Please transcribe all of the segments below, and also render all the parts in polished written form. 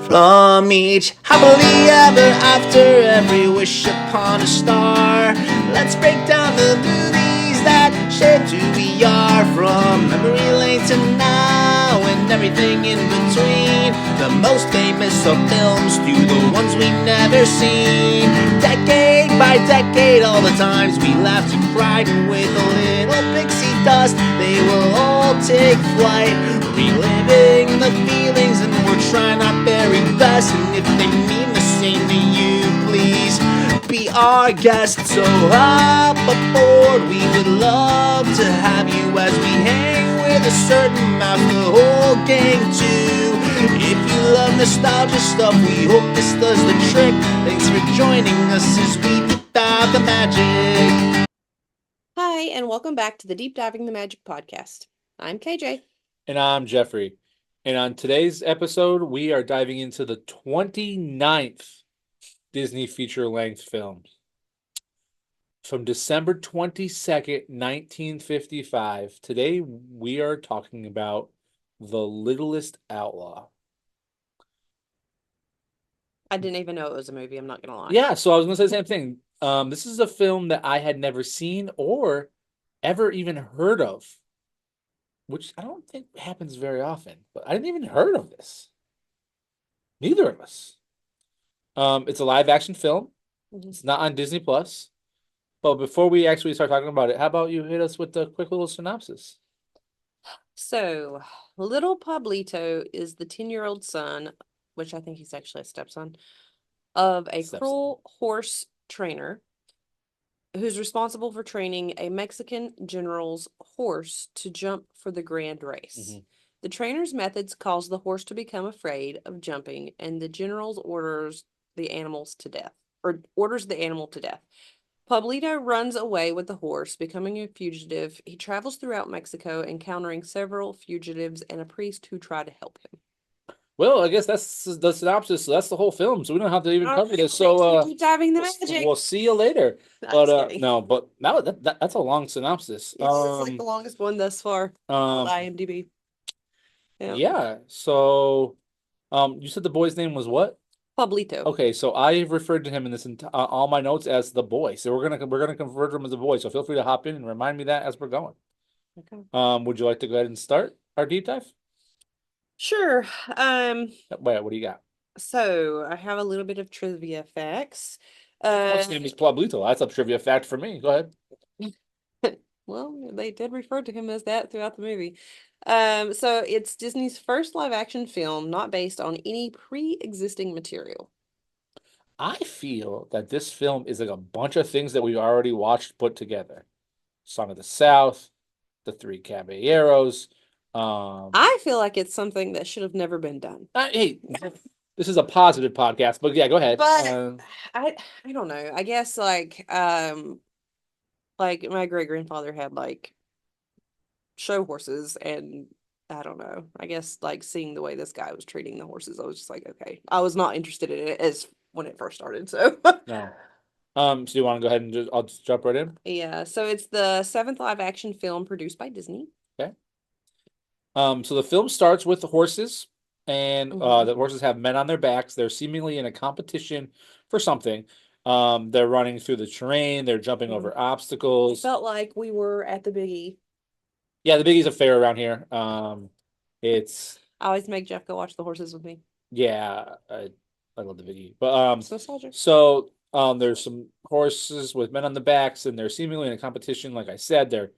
From each happily ever after, every wish upon a star. Let's break down the movies that shaped who we are. From memory lane to now and everything in between. The most famous of films to the ones we've never seen. Decade by decade, all the times we laughed and cried. And with a little pixie dust, they will all take flight. Reliving the feelings, and we're trying our very best. And if they mean the same to you, please be our guest. So hop aboard, we would love to have you as we hang with a certain mouth, the whole gang too. If you love nostalgia stuff, we hope this does the trick. Thanks for joining us as we deep dive the magic. Hi, and welcome back to the Deep Diving the Magic podcast. I'm KJ. And I'm Jeffrey. And on today's episode, we are diving into the 29th Disney feature-length film. From December 22nd, 1955, today we are talking about The Littlest Outlaw. I didn't even know it was a movie, I'm not going to lie. Yeah, so I was going to say the same thing. This is a film that I had never seen or ever even heard of, which I don't think happens very often, but I didn't even heard of this. Neither of us. It's a live action film. Mhm. It's not on Disney Plus. But before we actually start talking about it, how about you hit us with a quick little synopsis? So, little Pablito is the 10-year-old son, which I think he's actually a stepson, of a Stepson. cruel horse trainer who's responsible for training a Mexican general's horse to jump for the grand race. Mhm. The trainer's methods cause the horse to become afraid of jumping, and the general orders the animal to death. Pablito runs away with the horse, becoming a fugitive. He travels throughout Mexico, encountering several fugitives and a priest who try to help him. Well, I guess that's the synopsis. So that's the whole film. So we don't have to even cover this. So keep diving the magic. we'll see you later. No, But just kidding. no, but now that's a long synopsis. It's like the longest one thus far on IMDb. Yeah. So you said the boy's name was what? Pablito. Okay, so I referred to him in this all my notes as the boy. So we're gonna convert him as a boy. So feel free to hop in and remind me that as we're going. Okay. Would you like to go ahead and start our deep dive? Sure. Wait, what do you got? So I have a little bit of trivia facts. His name is Pablito. That's a trivia fact for me. Go ahead. Well, they did refer to him as that throughout the movie. So it's Disney's first live action film not based on any pre-existing material. I feel that this film is like a bunch of things that we've already watched put together. Song of the South, The Three Caballeros. I feel like it's something that should have never been done. Hey, this is a positive podcast, but yeah, go ahead. But I don't know. I guess like my great grandfather had like show horses, and I don't know. I guess like seeing the way this guy was treating the horses, I was just like, okay. I was not interested in it as when it first started. So no. So you want to go ahead and I'll just jump right in? Yeah. So it's the 7th live action film produced by Disney. Okay. So the film starts with the horses, and the horses have men on their backs. They're seemingly in a competition for something. They're running through the terrain. They're jumping over obstacles. Felt like we were at the Biggie. Yeah, the Biggie's a fair around here. It's I always make Jeff go watch the horses with me. yeah, I love the Biggie, but nostalgic. So there's some horses with men on the backs, and they're seemingly in a competition. Like I said, they're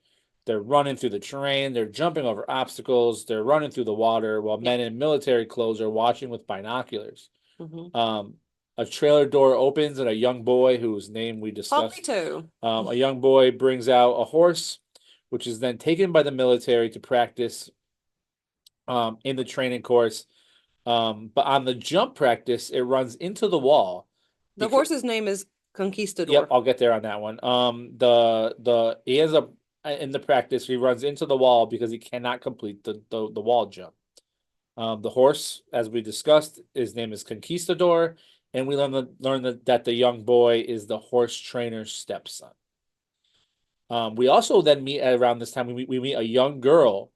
running through the terrain, they're jumping over obstacles, they're running through the water, while men in military clothes are watching with binoculars. A trailer door opens, and a young boy whose name we discussed. A young boy brings out a horse, which is then taken by the military to practice in the training course. But on the jump practice, it runs into the wall. The horse's name is Conquistador. Yep, I'll get there on that one. He ends up in the practice, he runs into the wall because he cannot complete the wall jump. The horse, as we discussed, his name is Conquistador, and we learn that the young boy is the horse trainer's stepson. We also then meet around this time. We meet a young girl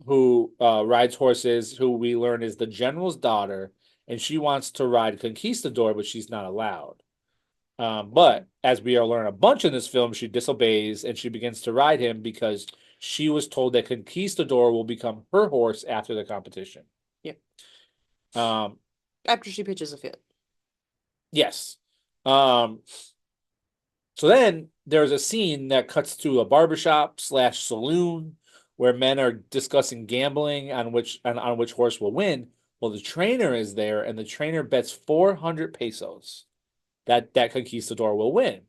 who rides horses, who we learn is the general's daughter, and she wants to ride Conquistador, but she's not allowed. But as we are learning a bunch in this film, she disobeys and she begins to ride him because she was told that Conquistador will become her horse after the competition. Yep. Um, After she pitches a fit. yes. So then there's a scene that cuts to a barbershop / saloon where men are discussing gambling on which horse will win. Well, the trainer is there, and the trainer bets 400 pesos that Conquistador will win.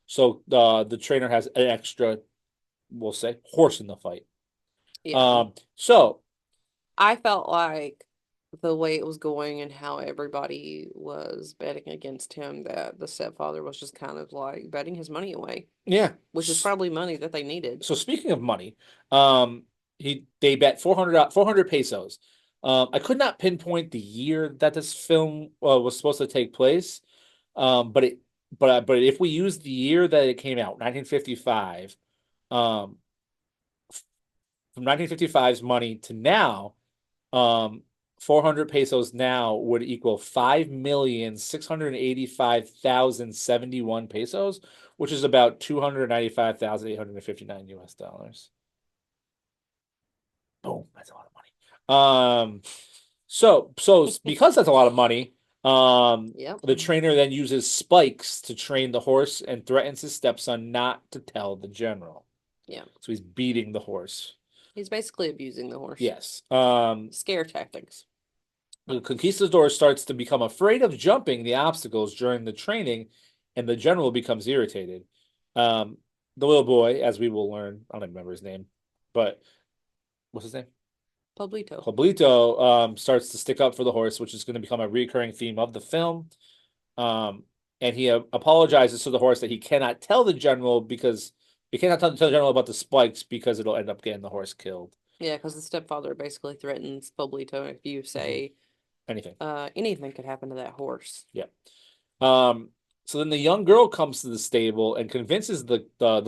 So the trainer has an extra, we'll say, horse in the fight. Yeah. So I felt like the way it was going and how everybody was betting against him, that the stepfather was just kind of like betting his money away, yeah, which is probably money that they needed. so speaking of money, they bet 400 pesos. I could not pinpoint the year that this film was supposed to take place. But if we use the year that it came out, 1955, from 1955's money to now, 400 pesos now would equal 5,685,071 pesos, which is about 295,859 US dollars. Boom, that's a lot of money. So because that's a lot of money, Yep. the trainer then uses spikes to train the horse and threatens his stepson not to tell the general. Yeah. So he's beating the horse. He's basically abusing the horse. Yes. Scare tactics. The conquistador starts to become afraid of jumping the obstacles during the training, and the general becomes irritated. The little boy, as we will learn, I don't remember his name, but what's his name? Pablito. Pablito starts to stick up for the horse, which is going to become a recurring theme of the film. And he apologizes to the horse that he cannot tell the general because he cannot tell the general about the spikes because it'll end up getting the horse killed. Yeah, because the stepfather basically threatens Pablito if you say Anything. anything could happen to that horse. Yeah. So then the young girl comes to the stable and convinces the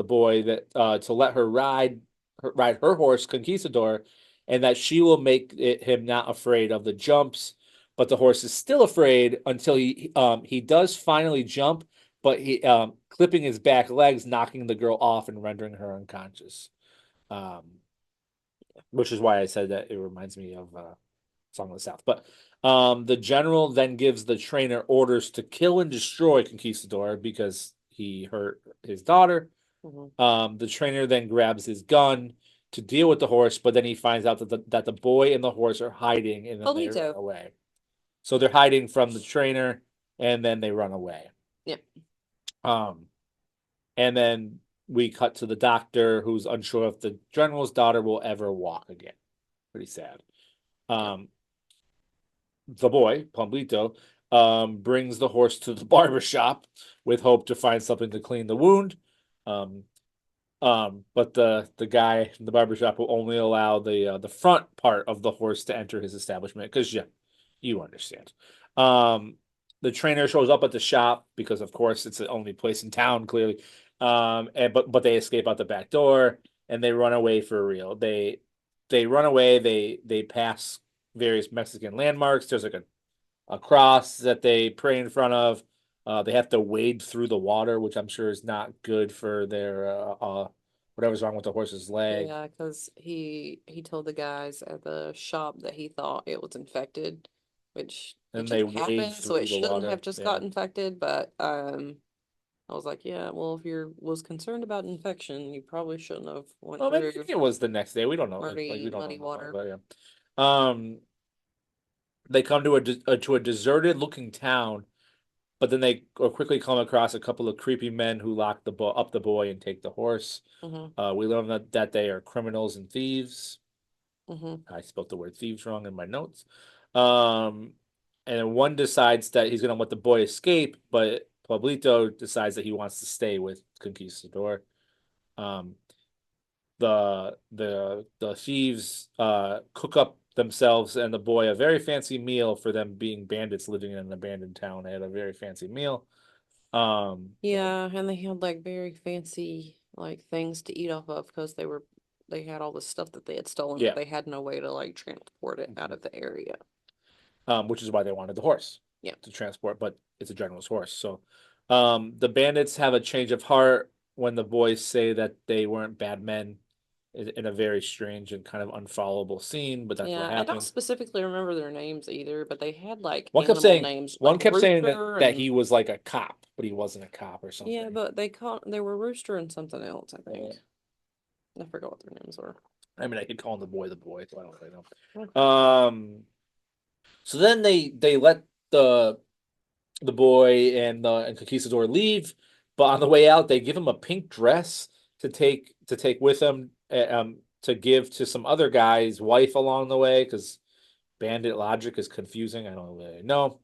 boy that to let her ride her horse Conquistador, and that she will make him not afraid of the jumps. But the horse is still afraid until he does finally jump, but he clipping his back legs, knocking the girl off and rendering her unconscious. Which is why I said that it reminds me of Song of the South. But the general then gives the trainer orders to kill and destroy Conquistador because he hurt his daughter. The trainer then grabs his gun to deal with the horse, but then he finds out that the boy and the horse are hiding and then they run away. So they're hiding from the trainer and then they run away. Yep. And then we cut to the doctor who's unsure if the general's daughter will ever walk again. Pretty sad. The boy, Pablito, brings the horse to the barber shop with hope to find something to clean the wound. But the guy in the barber shop will only allow the front part of the horse to enter his establishment because yeah, you understand. The trainer shows up at the shop because of course it's the only place in town, clearly. But they escape out the back door and they run away for real. They run away, they pass various Mexican landmarks. There's like a cross that they pray in front of. They have to wade through the water, which I'm sure is not good for their whatever's wrong with the horse's leg. Yeah, because he told the guys at the shop that he thought it was infected, which And it they just wade happened, so through it the shouldn't water. have just Yeah. got infected. But I was like, yeah, well, if you was concerned about infection, you probably shouldn't have went Well, maybe through it was the next day. We don't know. muddy, We don't muddy know, water. but yeah. They come to a deserted looking town, but then they quickly come across a couple of creepy men who lock up the boy and take the horse. We learn that they are criminals and thieves. I spelled the word thieves wrong in my notes. And one decides that he's going to let the boy escape, but Pablito decides that he wants to stay with Conquistador. The thieves cook up themselves and the boy a very fancy meal for them being bandits living in an abandoned town. They had a very fancy meal. Yeah, and they had like very fancy like things to eat off of because they had all the stuff that they had stolen, Yeah. but they had no way to like transport it out of the area. which is why they wanted the horse Yeah. to transport, but it's a general's horse. So the bandits have a change of heart when the boys say that they weren't bad men in a very strange and kind of unfollowable scene, but that's what Yeah, I don't happened. specifically remember their names either, but they had like One kept animal saying names, one like kept saying Rooster that and he was like a cop, but he wasn't a cop or something. yeah, but they were Rooster and something else, I think. I forgot what their names were. I mean, I could call him the boy, so I don't really know. Okay. So then they let the boy and Conquistador leave, but on the way out they give him a pink dress to take with him, to give to some other guy's wife along the way, because bandit logic is confusing. I don't really know.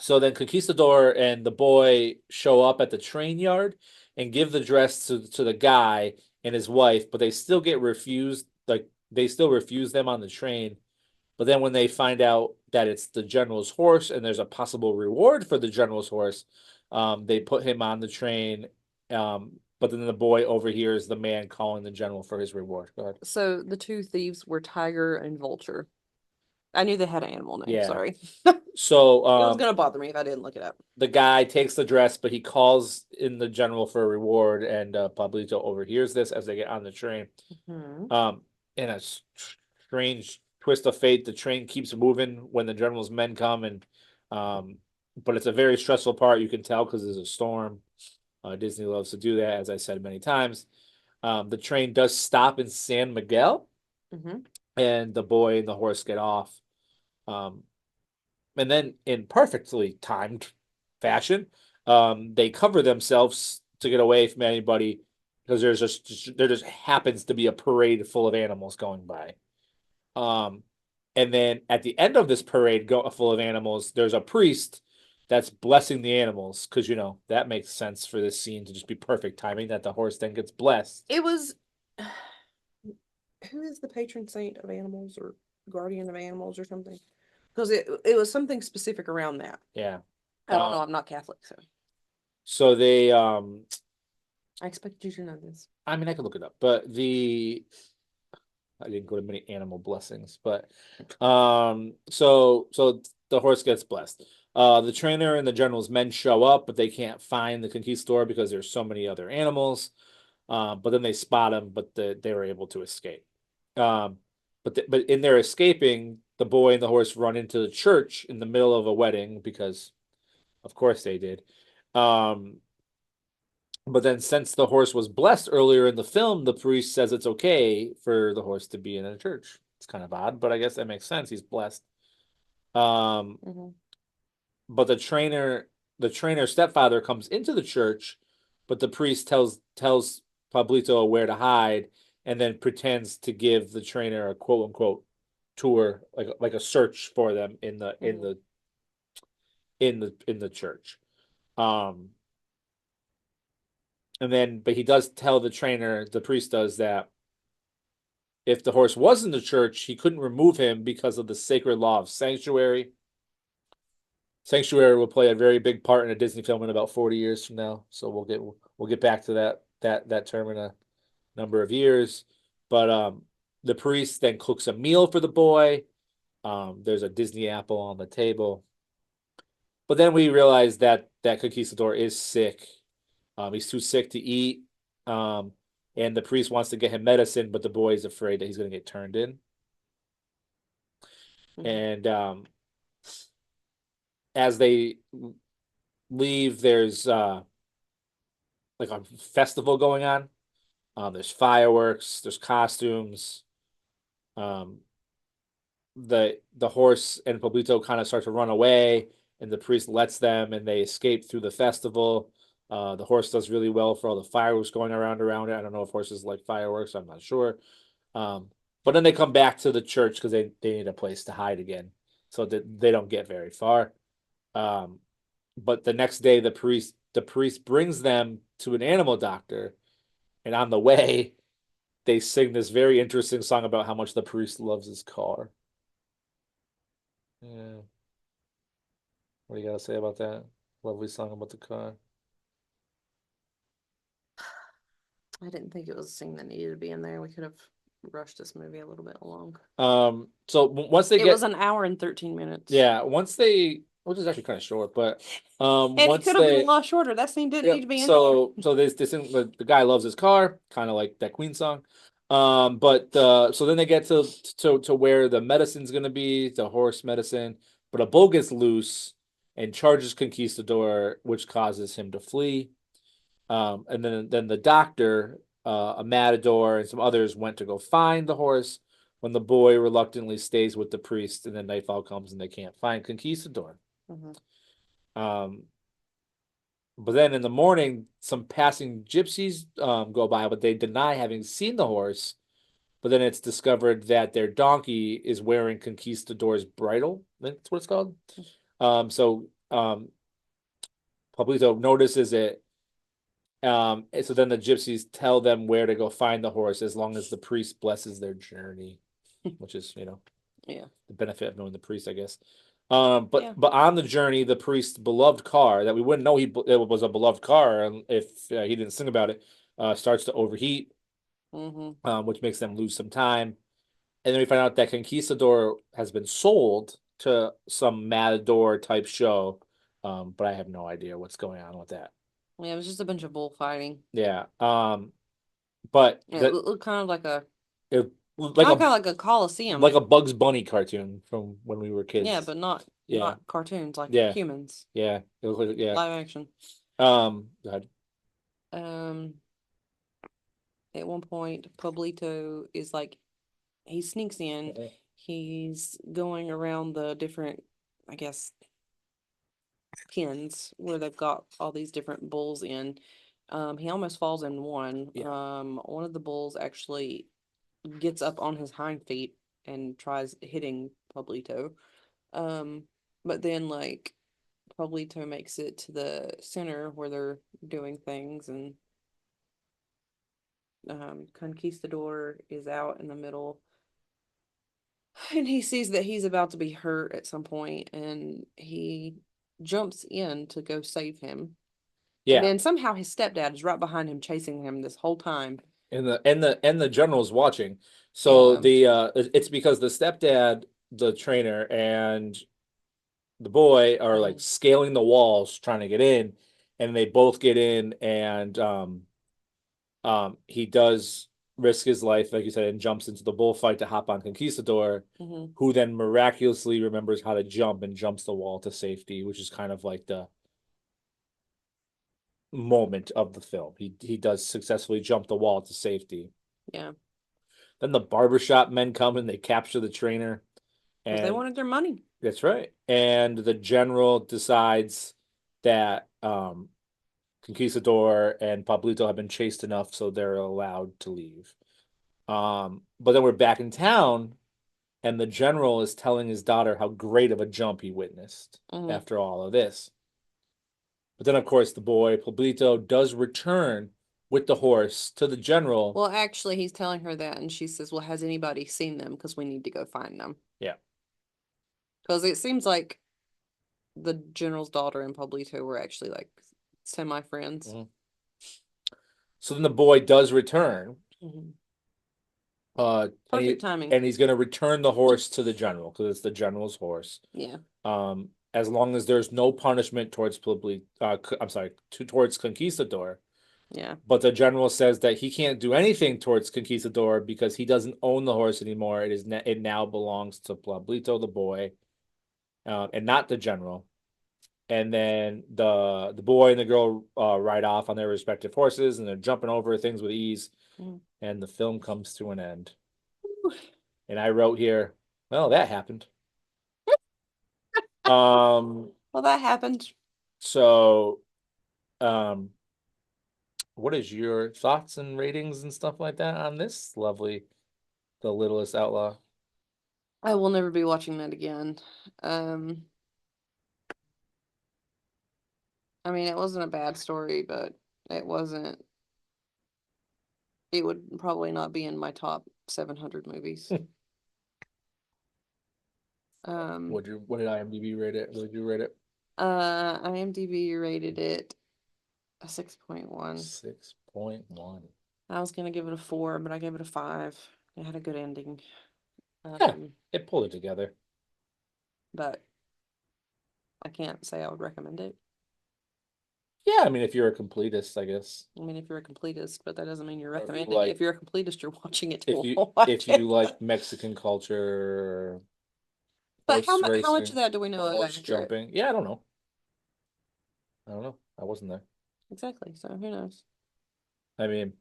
So then Conquistador and the boy show up at the train yard and give the dress to the guy and his wife, but they still get refused. Like they still refuse them on the train. But then when they find out that it's the general's horse and there's a possible reward for the general's horse, they put him on the train. But then the boy overhears the man calling the general for his reward. Go ahead. So the two thieves were Tiger and Vulture. I knew they had an animal name, Yeah. sorry. So It was gonna bother me if I didn't look it up. the guy takes the dress, but he calls in the general for a reward, and Pablito overhears this as they get on the train. Mhm. In a strange twist of fate, the train keeps moving when the general's men come, and but it's a very stressful part. You can tell because there's a storm. Disney loves to do that, as I said many times. The train does stop in San Miguel, Mhm. and the boy and the horse get off. Um, and then in perfectly timed fashion, they cover themselves to get away from anybody because there just happens to be a parade full of animals going by. And then at the end of this parade full of animals, there's a priest that's blessing the animals because that makes sense for this scene to just be perfect timing that the horse then gets blessed. It was who is the patron saint of animals or guardian of animals or something? Because it was something specific around that. Yeah. I don't know. I'm not Catholic, so So they I expected you to know this. I mean I could look it up, but I didn't go to many animal blessings, but so the horse gets blessed. The trainer and the general's men show up, but they can't find the conquistador because there's so many other animals. But then they spot him, but they were able to escape. But in their escaping, the boy and the horse run into the church in the middle of a wedding because, of course, they did. But then, since the horse was blessed earlier in the film, the priest says it's okay for the horse to be in a church. It's kind of odd, but I guess that makes sense. He's blessed. Mhm. But the trainer stepfather comes into the church, but the priest tells Pablito where to hide, and then pretends to give the trainer a quote unquote tour, like a search for them in the church. Um, but he does tell the trainer, the priest does, that if the horse was in the church, he couldn't remove him because of the sacred law of sanctuary. Sanctuary will play a very big part in a Disney film in about 40 years from now. So we'll get back to that term in a number of years. But the priest then cooks a meal for the boy. There's a Disney apple on the table. But then we realize that Conquistador is sick. He's too sick to eat. And the priest wants to get him medicine, but the boy is afraid that he's going to get turned in. Mhm. And as they leave, there's like a festival going on. There's fireworks, there's costumes. Um, the horse and Pablito kind of start to run away, and the priest lets them, and they escape through the festival. The horse does really well for all the fireworks going around it. I don't know if horses like fireworks. I'm not sure. But then they come back to the church because they need a place to hide again, so that they don't get very far. But the next day, the priest brings them to an animal doctor, and on the way, they sing this very interesting song about how much the priest loves his car. Yeah. What do you got to say about that? Lovely song about the car. I didn't think it was a scene that needed to be in there. We could have rushed this movie a little bit along. So once they It get, was an hour and 13 minutes. yeah, once they, which is actually kind of short, but And it once could have been they, a lot shorter. That scene didn't yeah, need to be in so the guy loves his car, kind of like that Queen song. But so then they get to where the medicine's gonna be, the horse medicine, but a bull gets loose and charges Conquistador, which causes him to flee. And then the doctor, a matador, and some others went to go find the horse when the boy reluctantly stays with the priest, and then nightfall comes and they can't find Conquistador. there. Um, but then in the morning, some passing gypsies go by, but they deny having seen the horse. But then it's discovered that their donkey is wearing Conquistador's bridle. That's what it's called. So Pablito notices it. And so then the gypsies tell them where to go find the horse as long as the priest blesses their journey, which is, Yeah. the benefit of knowing the priest, I guess. Yeah. But on the journey, the priest's beloved car that we wouldn't know it was a beloved car if he didn't sing about it, starts to overheat, which makes them lose some time. And then we find out that Conquistador has been sold to some matador type show, but I have no idea what's going on with that. Yeah, it was just a bunch of bullfighting. Yeah. But It looked kind of like a it like kind of a like a Coliseum. like a Bugs Bunny cartoon from when we were kids. Yeah, but not cartoons, like Yeah. humans. Yeah. It looked like, yeah. Live action. Go ahead. At one point, Pablito is like, he sneaks in. He's going around the different, I guess, pens where they've got all these different bulls in. He almost falls in one. Yeah. One of the bulls actually gets up on his hind feet and tries hitting Pablito. But then like Pablito makes it to the center where they're doing things, and Conquistador is out in the middle, and he sees that he's about to be hurt at some point, and he jumps in to go save him. Yeah. And then somehow his stepdad is right behind him, chasing him this whole time. And the general's watching. So Yeah. it's because the stepdad, the trainer, and the boy are like scaling the walls trying to get in, and they both get in, and he does risk his life, like you said, and jumps into the bullfight to hop on Conquistador, who then miraculously remembers how to jump and jumps the wall to safety, which is kind of like the moment of the film. He does successfully jump the wall to safety. Yeah. Then the barbershop men come and they capture the trainer. Because they wanted their money. That's right. And the general decides that Conquistador and Pablito have been chased enough, so they're allowed to leave. But then we're back in town, and the general is telling his daughter how great of a jump he witnessed after all of this. But then, of course, the boy, Pablito, does return with the horse to the general. Well, actually, he's telling her that, and she says, well, has anybody seen them? Because we need to go find them. Yeah. Because it seems like the general's daughter and Pablito were actually like semi-friends. So then the boy does return. Perfect timing. And he's going to return the horse to the general because it's the general's horse. Yeah. As long as there's no punishment towards towards Conquistador. Yeah. But the general says that he can't do anything towards Conquistador because he doesn't own the horse anymore. It now belongs to Pablito, the boy, and not the general. And then the boy and the girl ride off on their respective horses, and they're jumping over things with ease. And the film comes to an end. And I wrote here, well, that happened. Well, that happened. So, what is your thoughts and ratings and stuff like that on this lovely, The Littlest Outlaw? I will never be watching that again. I mean, it wasn't a bad story, but it wasn't. It would probably not be in my top 700 movies. What did IMDb rate it? What did you rate it? IMDb rated it a 6.1. 6.1. I was gonna give it a 4, but I gave it a 5. It had a good ending. Yeah. It pulled it together. But I can't say I would recommend it. Yeah, I mean, if you're a completist, I guess. I mean, if you're a completist, but that doesn't mean you're Or if you recommending it. like- If you're a completist, you're watching it If to you watch if it. you like Mexican culture, But how horse much of racing, that do we know or is horse accurate? jumping. Yeah, I don't know. I wasn't there. Exactly. So who knows? I mean,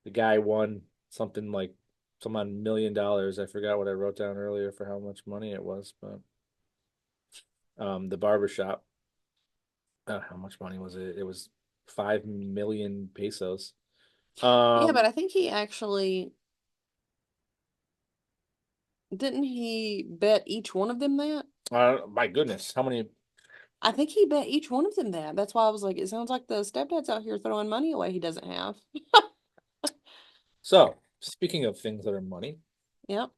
the guy won something like some odd $1 million. I forgot what I wrote down earlier for how much money it was, but the barbershop. How much money was it? It was 5 million pesos. Yeah, but I think he actually didn't he bet each one of them that? My goodness, how many? I think he bet each one of them that. That's why I was like, it sounds like the stepdad's out here throwing money away he doesn't have. So, speaking of things that are money, Yep,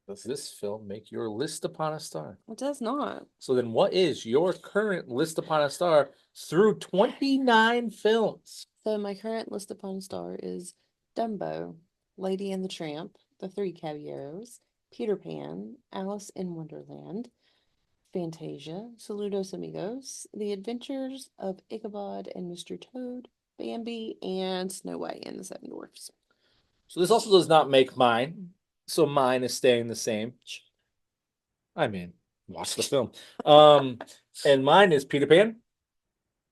does this film make your list upon a star? it does not. So then what is your current list upon a star through 29 films? So my current list upon a star is Dumbo, Lady and the Tramp, The Three Caballeros, Peter Pan, Alice in Wonderland, Fantasia, Saludos Amigos, The Adventures of Ichabod and Mr. Toad, Bambi, and Snow White and the Seven Dwarfs. So this also does not make mine. So mine is staying the same. I mean, watch the film. And mine is Peter Pan,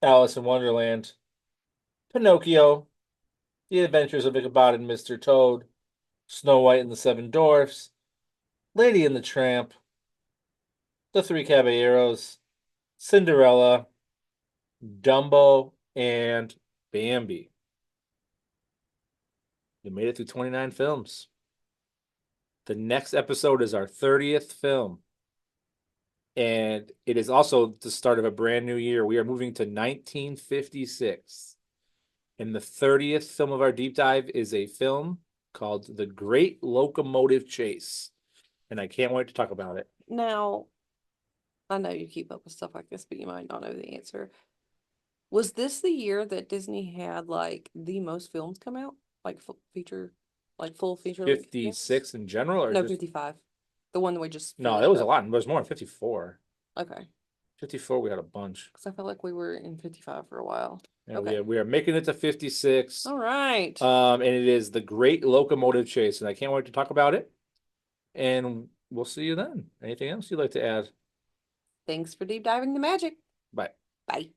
Alice in Wonderland, Pinocchio, The Adventures of Ichabod and Mr. Toad, Snow White and the Seven Dwarfs, Lady and the Tramp, The Three Caballeros, Cinderella, Dumbo, and Bambi. We made it through 29 films. The next episode is our 30th film. And it is also the start of a brand new year. We are moving to 1956. And the 30th film of our deep dive is a film called The Great Locomotive Chase. And I can't wait to talk about it. Now, I know you keep up with stuff like this, but you might not know the answer. Was this the year that Disney had like the most films come out? Like feature, like full feature length films? 56 in general, or No, just 55. The one that we just no? finished There was a up. lot. There was more than 54. Okay. 54, we had a bunch. Because I felt like we were in 55 for a while. And Okay. we are making it to 56. All right. And it is The Great Locomotive Chase, and I can't wait to talk about it. And we'll see you then. Anything else you'd like to add? Thanks for deep diving the magic. Bye. Bye.